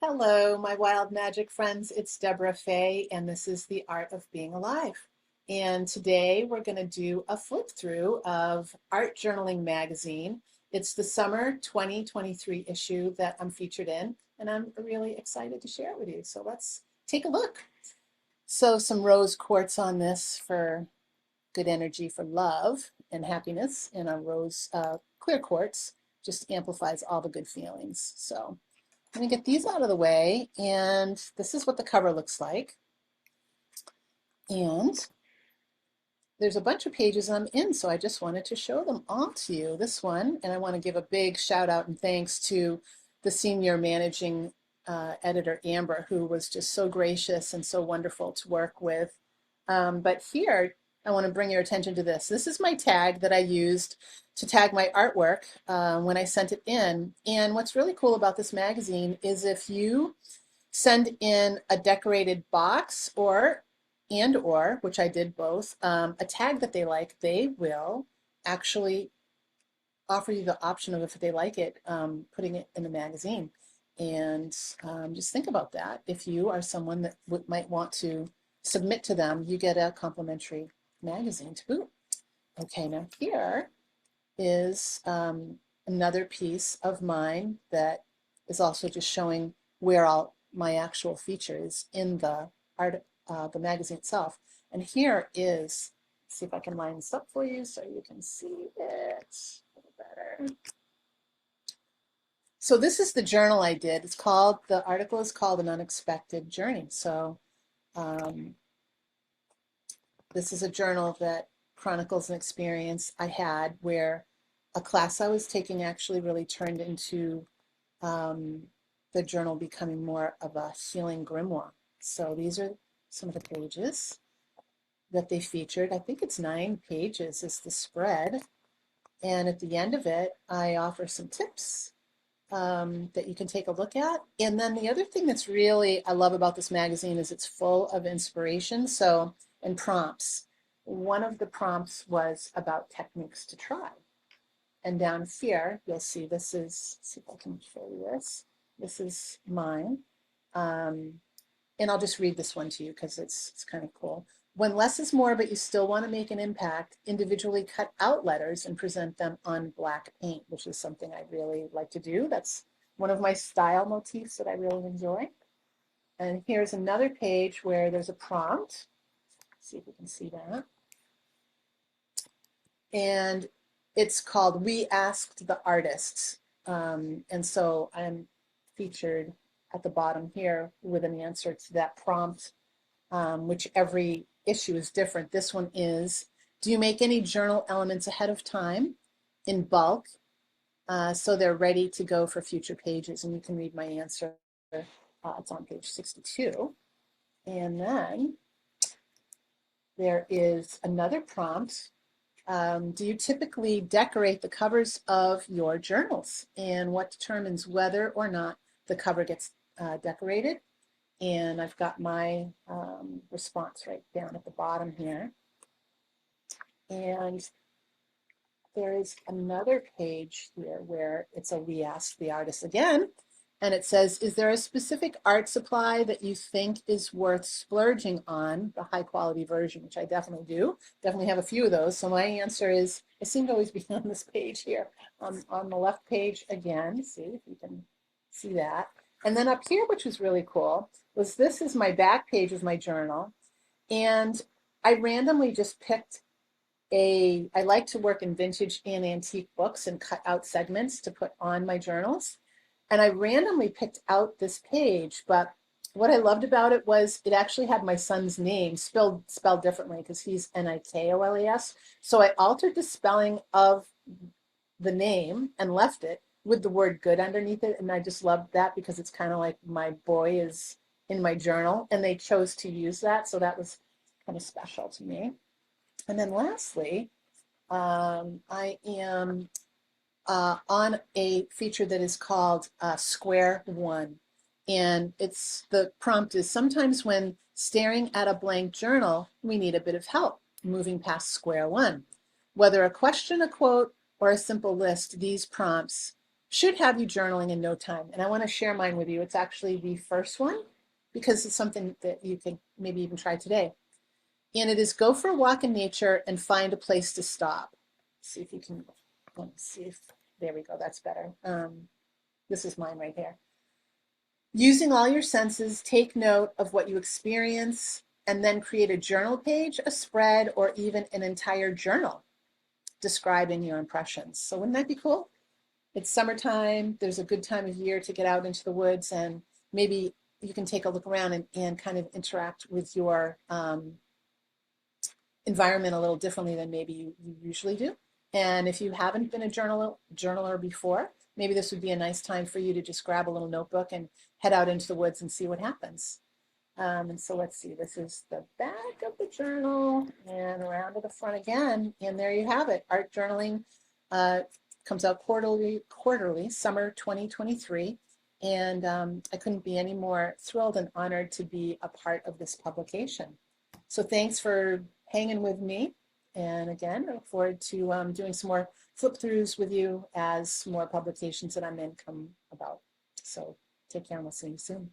Hello, my wild magic friends. It's Deborah Fay, and this is The Art of Being Alive. And today we're going to do a flip through of Art Journaling Magazine. It's the summer 2023 issue that I'm featured in, and I'm really excited to share it with you. So let's take a look. So, some rose quartz on this for good energy for love and happiness, and a rose clear quartz just amplifies all the good feelings. So, I'm going to get these out of the way, and this is what the cover looks like. And there's a bunch of pages I'm in, so I just wanted to show them all to you. This one, and I want to give a big shout out and thanks to the senior managing editor, Amber, who was just so gracious and so wonderful to work with. But here, I want to bring your attention to this. This is my tag that I used to tag my artwork when I sent it in. And what's really cool about this magazine is if you send in a decorated box or which I did both, a tag that they like, they will actually offer you the option of, if they like it, putting it in the magazine. And just think about that. If you are someone that might want to submit to them, you get a complimentary magazine to boot. Okay, now here is another piece of mine that is also just showing where all my actual features in the art, the magazine itself. And here is, see if I can line this up for you so you can see it a little better. So this is the journal I did. It's called, the article is called An Unexpected Journey. So this is a journal that chronicles an experience I had where a class I was taking actually really turned into the journal becoming more of a healing grimoire. So these are some of the pages that they featured. I think it's 9 pages is the spread. And at the end of it, I offer some tips that you can take a look at. And then the other thing that's really I love about this magazine is it's full of inspiration and prompts. One of the prompts was about techniques to try. And down here, you'll see this is, see if I can show you this. This is mine. And I'll just read this one to you because it's kind of cool. When less is more, but you still want to make an impact, individually cut out letters and present them on black paint, which is something I really like to do. That's one of my style motifs that I really enjoy. And here's another page where there's a prompt. Let's see if you can see that. And it's called We Asked the Artists. And so I'm featured at the bottom here with an answer to that prompt, which every issue is different. This one is, do you make any journal elements ahead of time in bulk so they're ready to go for future pages? And you can read my answer. It's on page 62. And then there is another prompt. Do you typically decorate the covers of your journals? And what determines whether or not the cover gets decorated? And I've got my response right down at the bottom here. And there is another page here where it's a We Ask the Artist again. And it says, is there a specific art supply that you think is worth splurging on, the high quality version, which I definitely do. Definitely have a few of those. So my answer is, I seem to always be on this page here. On the left page again, see if you can see that. And then up here, which was really cool, was this is my back page of my journal. And I randomly just picked I like to work in vintage and antique books and cut out segments to put on my journals. And I randomly picked out this page, but what I loved about it was it actually had my son's name spelled differently because he's Nikolas. So I altered the spelling of the name and left it with the word good underneath it. And I just loved that because it's kind of like my boy is in my journal, and they chose to use that. So that was kind of special to me. And then lastly, I am on a feature that is called Square One. And the prompt is, sometimes when staring at a blank journal, we need a bit of help moving past square one. Whether a question, a quote, or a simple list, these prompts should have you journaling in no time. And I want to share mine with you. It's actually the first one because it's something that you could maybe even try today. And it is go for a walk in nature and find a place to stop. See if you can, let's see if, there we go, that's better. This is mine right here. Using all your senses, take note of what you experience and then create a journal page, a spread, or even an entire journal describing your impressions. So wouldn't that be cool? It's summertime. There's a good time of year to get out into the woods, and maybe you can take a look around and kind of interact with your environment a little differently than maybe you usually do. And if you haven't been a journaler before, maybe this would be a nice time for you to just grab a little notebook and head out into the woods and see what happens. And so let's see, this is the back of the journal and around to the front again. And there you have it. Art journaling comes out quarterly, summer 2023. And I couldn't be any more thrilled and honored to be a part of this publication. So thanks for hanging with me. And again, I look forward to doing some more flip throughs with you as more publications that I'm in come about. So take care and we'll see you soon.